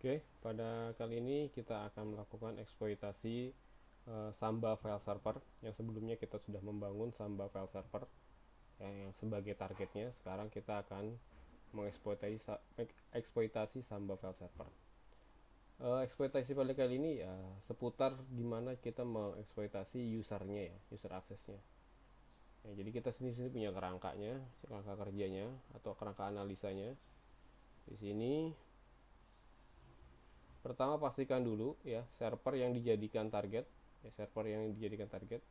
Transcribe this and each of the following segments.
Oke, pada kali ini kita akan melakukan eksploitasi Samba file server yang sebelumnya kita sudah membangun Samba file server yang sebagai targetnya. Sekarang kita akan eksploitasi Samba file server. Eksploitasi pada kali ini ya seputar gimana kita mengeksploitasi usernya ya, user aksesnya. Ya, jadi kita sendiri punya kerangkanya, kerangka kerjanya atau kerangka analisanya. Di sini pertama pastikan dulu ya server yang dijadikan target, ya, server yang dijadikan target.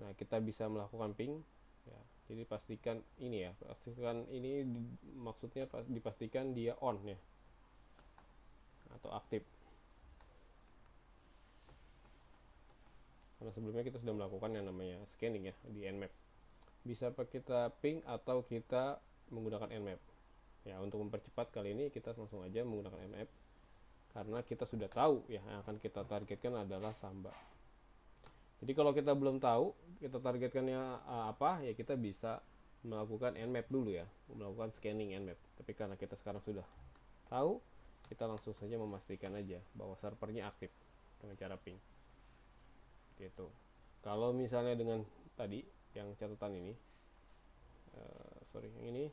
Nah, kita bisa melakukan ping ya. Jadi pastikan ini maksudnya dipastikan dia on ya atau aktif. Karena sebelumnya kita sudah melakukan yang namanya scanning ya di Nmap. Bisa kita ping atau kita menggunakan Nmap. Ya, untuk mempercepat kali ini kita langsung aja menggunakan Nmap karena kita sudah tahu ya yang akan kita targetkan adalah Samba. Jadi kalau kita belum tahu kita targetkannya apa, ya kita bisa melakukan Nmap dulu ya, melakukan scanning Nmap. Tapi karena kita sekarang sudah tahu, kita langsung saja memastikan aja bahwa servernya aktif dengan cara ping. Gitu. Kalau misalnya dengan tadi yang catatan ini, yang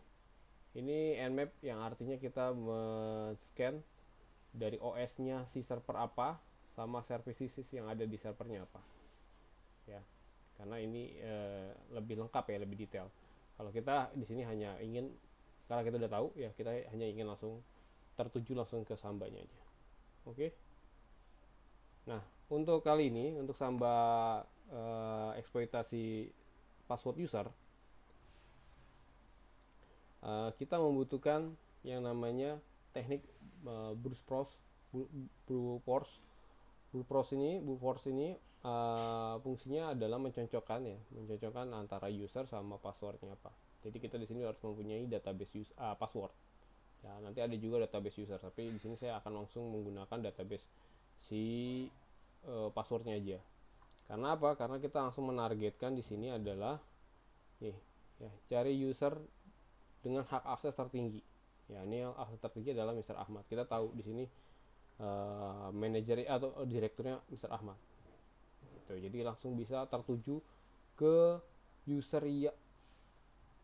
ini Nmap yang artinya kita men-scan dari OS-nya si server apa sama services yang ada di servernya apa. Ya, karena ini lebih lengkap ya, lebih detail. Kalau kita di sini hanya ingin, karena kita udah tahu ya, kita hanya ingin langsung tertuju langsung ke sambanya aja. Oke. Nah, untuk kali ini untuk samba eksploitasi password user, kita membutuhkan yang namanya teknik brute force. Brute force brute force ini fungsinya adalah mencocokkan antara user sama passwordnya apa. Jadi kita di sini harus mempunyai database password. Ya, nanti ada juga database user, tapi di sini saya akan langsung menggunakan database si passwordnya aja. Karena apa? Karena kita langsung menargetkan di sini adalah nih, ya, cari user dengan hak akses tertinggi. Ya, ini yang akses tertinggi adalah Mr. Ahmad. Kita tahu di sini manajer atau direkturnya Mr. Ahmad. Gitu. Jadi langsung bisa tertuju ke user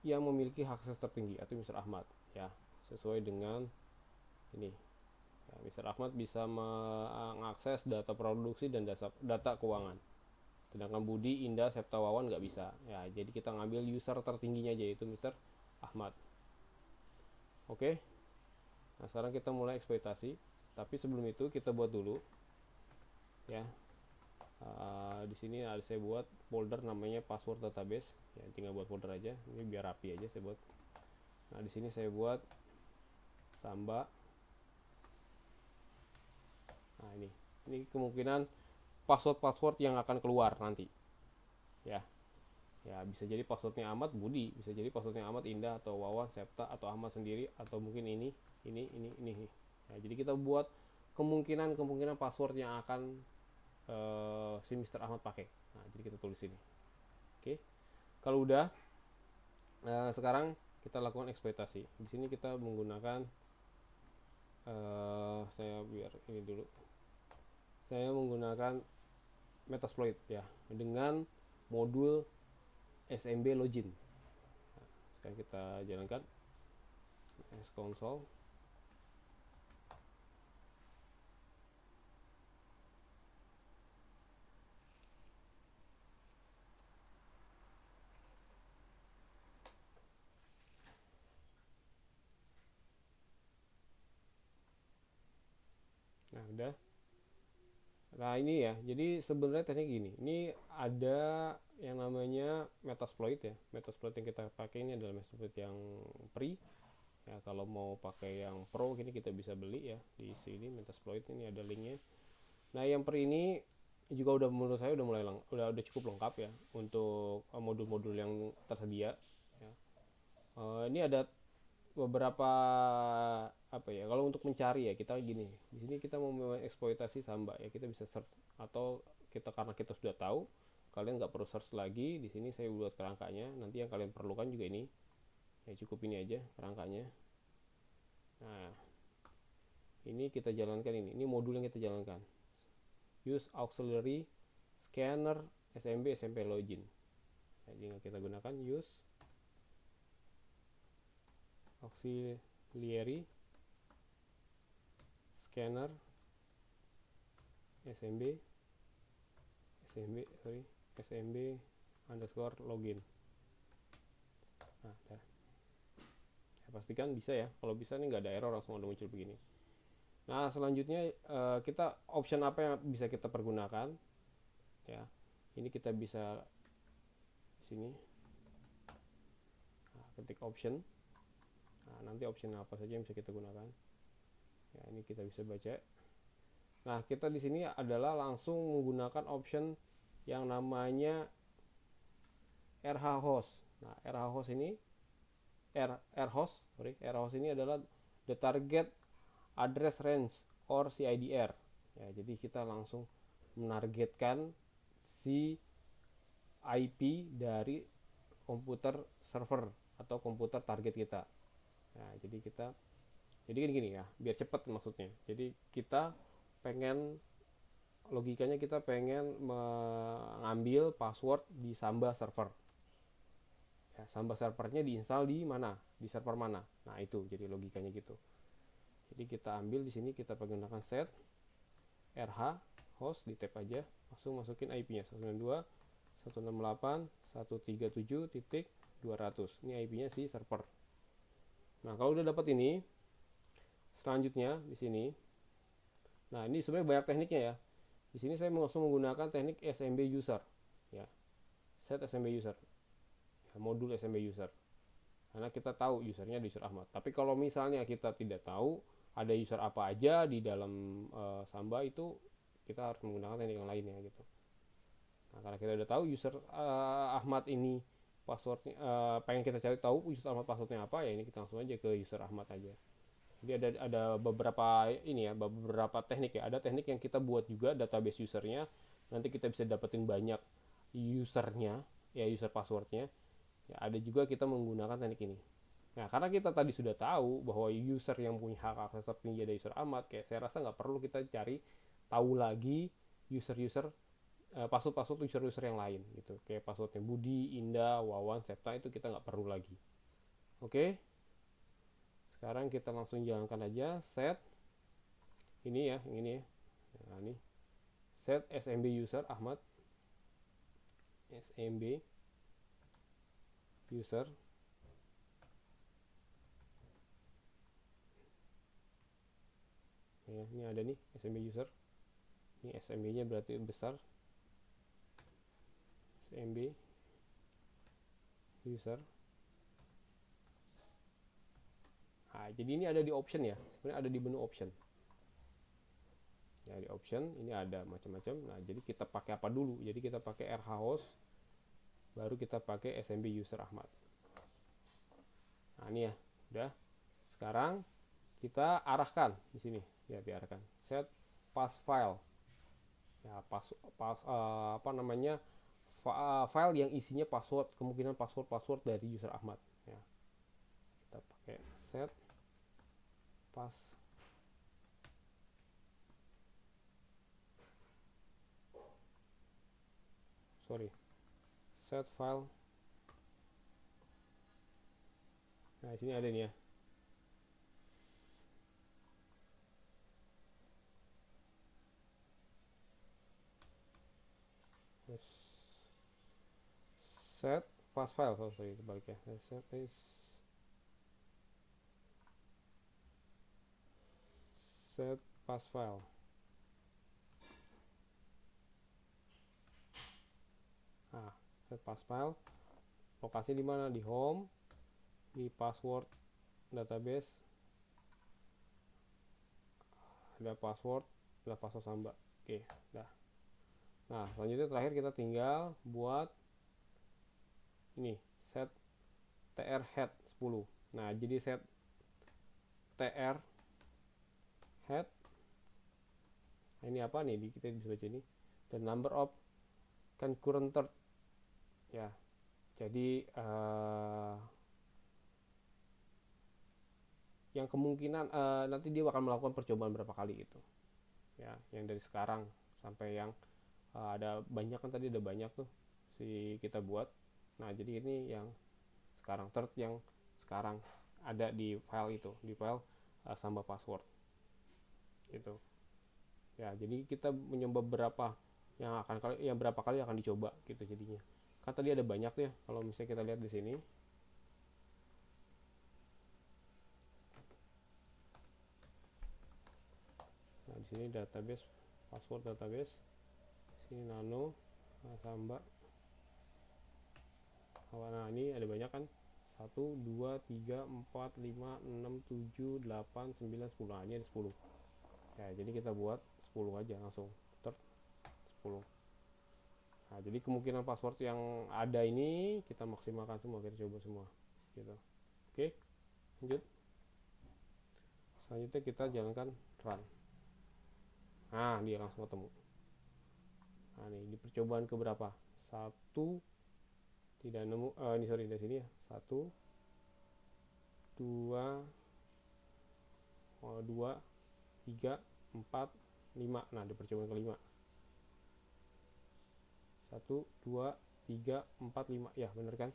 yang memiliki hak akses tertinggi atau Mr. Ahmad ya, sesuai dengan ini. Ya, Mr. Ahmad bisa mengakses data produksi dan data keuangan. Sedangkan Budi, Indah, Septa, Wawan nggak bisa. Ya, jadi kita ngambil user tertingginya aja yaitu Mr. Ahmad. Oke. Nah, sekarang kita mulai eksploitasi. Tapi sebelum itu kita buat dulu ya. Di sini ada saya buat folder namanya password database. Ya, tinggal buat folder aja. Ini biar rapi aja saya buat. Nah, di sini saya buat Samba. Nah, ini kemungkinan password yang akan keluar nanti. Ya. Ya, bisa jadi passwordnya Ahmad Budi, bisa jadi passwordnya Ahmad Indah atau Wawan Septa atau Ahmad sendiri atau mungkin ini. Ya, jadi kita buat kemungkinan password yang akan si Mr. Ahmad pakai. Nah, jadi kita tulis ini. Oke. Kalau udah, sekarang kita lakukan eksploitasi. Di sini kita menggunakan saya biar ini dulu. Saya menggunakan Metasploit ya dengan modul SMB login. Nah, sekarang kita jalankan console. Nah, udah. Nah, ini ya. Jadi sebenarnya teknik gini. Ini ada yang namanya Metasploit ya. Metasploit yang kita pakai ini adalah Metasploit yang free. Ya, kalau mau pakai yang pro gini kita bisa beli ya di sini Metasploit, ini ada linknya. Nah, yang free ini juga udah menurut saya udah mulai udah cukup lengkap ya untuk modul-modul yang tersedia. Ya. Ini ada beberapa apa ya, kalau untuk mencari ya kita gini, di sini kita mau mengeksploitasi Samba ya, kita bisa search atau kita karena kita sudah tahu, kalian nggak perlu search lagi. Di sini saya buat kerangkanya, nanti yang kalian perlukan juga ini ya, cukup ini aja kerangkanya. Nah, Ini kita jalankan ini modul yang kita jalankan. Use auxiliary scanner SMB SMP login. Jadi kita gunakan use auxiliary scanner SMB underscore login. Nah, dah. Ya, pastikan bisa ya. Kalau bisa nih nggak ada error, langsung udah muncul begini. Nah, selanjutnya kita option apa yang bisa kita pergunakan? Ya, ini kita bisa di sini. Nah, ketik option. Nah, nanti option apa saja yang bisa kita gunakan. Ya, ini kita bisa baca. Nah, kita di sini adalah langsung menggunakan option yang namanya RH host. Nah, RH host ini RH host ini adalah the target address range or CIDR. Ya, jadi kita langsung menargetkan si IP dari komputer server atau komputer target kita. Nah, jadi gini ya, biar cepat maksudnya. Jadi kita pengen logikanya kita pengen mengambil password di Samba server. Ya, Samba servernya diinstal di mana? Di server mana? Nah, itu jadi logikanya gitu. Jadi kita ambil di sini, kita menggunakan set RH host, di tab aja, langsung masukin IP-nya 192.168.137.200. Ini IP-nya si server. Nah, kalau udah dapat ini, selanjutnya di sini. Nah, ini sebenarnya banyak tekniknya ya. Di sini saya langsung menggunakan teknik SMB user. Ya, set SMB user. Ya, modul SMB user. Karena kita tahu usernya di user Ahmad. Tapi kalau misalnya kita tidak tahu ada user apa aja di dalam Samba, itu kita harus menggunakan teknik yang lainnya gitu. Nah, karena kita udah tahu user Ahmad ini passwordnya, pengen kita cari tahu user Ahmad passwordnya apa, ya ini kita langsung aja ke user Ahmad aja. Jadi ada beberapa ini ya, beberapa teknik ya. Ada teknik yang kita buat juga database usernya. Nanti kita bisa dapetin banyak usernya, ya user passwordnya. Ya, ada juga kita menggunakan teknik ini. Nah, karena kita tadi sudah tahu bahwa user yang punya hak akses tertinggi ada user Ahmad, kayak saya rasa nggak perlu kita cari tahu lagi user-user password user-user yang lain gitu. Kayak passwordnya Budi, Indah, Wawan, Septa, itu kita nggak perlu lagi. Oke, sekarang kita langsung jalankan aja set ini ya, yang ini ya. Nah, ini set SMB user Ahmad, SMB user. Ya, ini ada nih SMB user. Ini SMB-nya berarti besar. SMB user. Nah, jadi ini ada di option ya. Sebenarnya ada di menu option. Ya, di option ini ada macam-macam. Nah, jadi kita pakai apa dulu? Jadi kita pakai RH host, baru kita pakai SMB user Ahmad. Nah, ini ya. Udah. Sekarang kita arahkan di sini. Ya, diarahkan. Set pass file. Ya, apa namanya? File yang isinya password, kemungkinan password dari user Ahmad. Ya. Kita pakai set pass set file. Nah, sini ada nih ya. Set pass file, sorry sebaliknya. Set pass file. Nah, set pass file. Lokasi di mana? Di home, di password database. Ada password Samba. Oke, dah. Nah, selanjutnya terakhir kita tinggal buat ini, set tr head 10. Nah, jadi set tr head. Nah, ini apa nih? Kita bisa baca ini. The number of concurrent thread. Ya. Jadi yang kemungkinan nanti dia akan melakukan percobaan berapa kali gitu ya, yang dari sekarang sampai yang ada banyak kan, tadi ada banyak tuh si kita buat. Nah jadi ini yang sekarang third yang sekarang ada di file itu, di file Samba password gitu ya. Jadi kita mencoba berapa yang berapa kali akan dicoba gitu jadinya. Kan tadi ada banyak tuh ya, kalau misalnya kita lihat di sini. Nah di sini database, password database, sini nano, Samba. Nah ini ada banyak kan, 1 2 3 4 5 6 7 8 9 10. Nah ini ada 10 ya, jadi kita buat 10 aja langsung, ter 10. Nah jadi kemungkinan password yang ada ini kita maksimalkan semua, kita coba semua gitu. Oke, lanjut. Selanjutnya kita jalankan run. Nah dia langsung ketemu. Nah ini di percobaan keberapa, satu, tidak nemu, ini sorry dari sini ya, 1 2 3 4 5. Nah di percobaan kelima, 1 2 3 4 5 ya, bener kan.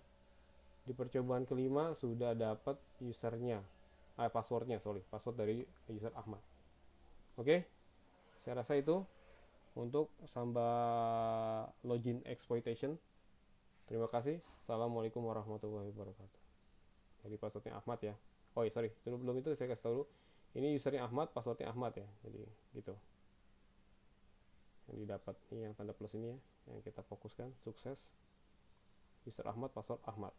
Di percobaan kelima sudah dapat usernya, passwordnya, sorry, password dari user Ahmad. Oke, saya rasa itu untuk Samba login exploitation. Terima kasih. Assalamualaikum warahmatullahi wabarakatuh. Jadi passwordnya Ahmad ya. Oh iya, sorry, sebelum itu saya kasih tahu dulu. Ini usernya Ahmad, passwordnya Ahmad ya. Jadi gitu. Yang didapat ini yang tanda plus ini ya, yang kita fokuskan. Sukses. User Ahmad, password Ahmad.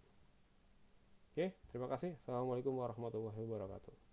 Oke, terima kasih. Assalamualaikum warahmatullahi wabarakatuh.